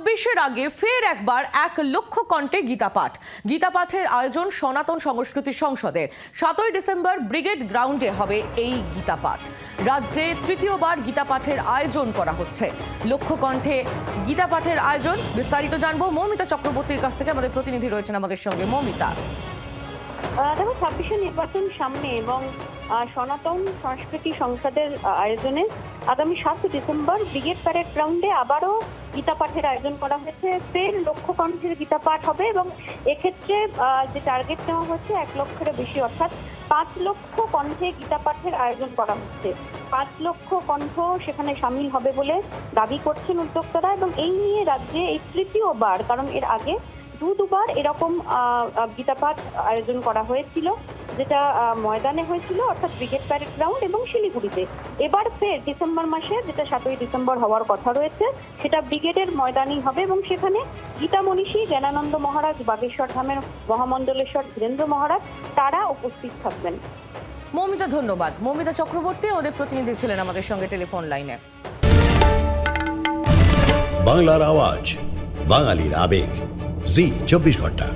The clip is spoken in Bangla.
26-এর আগে ফের একবার 1 লক্ষ কণ্ঠে গীতাপাঠ। গীতাপাঠের আয়োজন সনাতন সংস্কৃতি সংসদের। 7ই ডিসেম্বর ব্রিগেড গ্রাউন্ডে হবে এই গীতাপাঠ। রাজ্যে তৃতীয়বার গীতাপাঠের আয়োজন করা হচ্ছে। লক্ষ কণ্ঠে গীতাপাঠের আয়োজন বিস্তারিত জানবো মৌমিতা চক্রবর্তীর কাছ থেকে। আমাদের প্রতিনিধি রয়েছেন আমাদের সঙ্গে। মৌমিতা, দেখো 26 নির্বাচন সামনে এবং সনাতন সংস্কৃতি সংসদের আয়োজনে আগামী 7 ডিসেম্বর ব্রিগেড প্যারেড গ্রাউন্ডে আবারও গীতাপাঠের আয়োজন করা হয়েছে। ফের লক্ষ কণ্ঠের গীতাপাঠ হবে এবং এক্ষেত্রে যে টার্গেট নেওয়া হচ্ছে 1 লক্ষের বেশি, অর্থাৎ 5 লক্ষ কণ্ঠে গীতাপাঠের আয়োজন করা হচ্ছে। 5 লক্ষ কণ্ঠ সেখানে সামিল হবে বলে দাবি করছেন উদ্যোক্তারা এবং এই নিয়ে রাজ্যে এই তৃতীয়বার, কারণ এর আগে দুবার এরকম গীতাপাঠ আয়োজন করা হয়েছিল, যেটা ময়দানে হয়েছিল অর্থাৎ ব্রিগেড প্যারেড গ্রাউন্ড এবং শিলিগুড়িতে। এবার ফের ডিসেম্বর মাসে, যেটা 7ই ডিসেম্বর হওয়ার কথা রয়েছে, সেটা ব্রিগেডের ময়দানেই হবে এবং সেখানে গীতা মনীষী জ্ঞানানন্দ মহারাজ, বাগেশ্বর ধামের মহামণ্ডলেশ্বর ধীরেন্দ্র মহারাজ তারা উপস্থিত থাকবেন। মৌমিতা ধন্যবাদ। মৌমিতা চক্রবর্তী আমাদের প্রতিনিধি ছিলেন আমাদের সঙ্গে টেলিফোন লাইনে। বাংলার আওয়াজ, বাঙালির আবেগ, জি 24 ঘন্টা।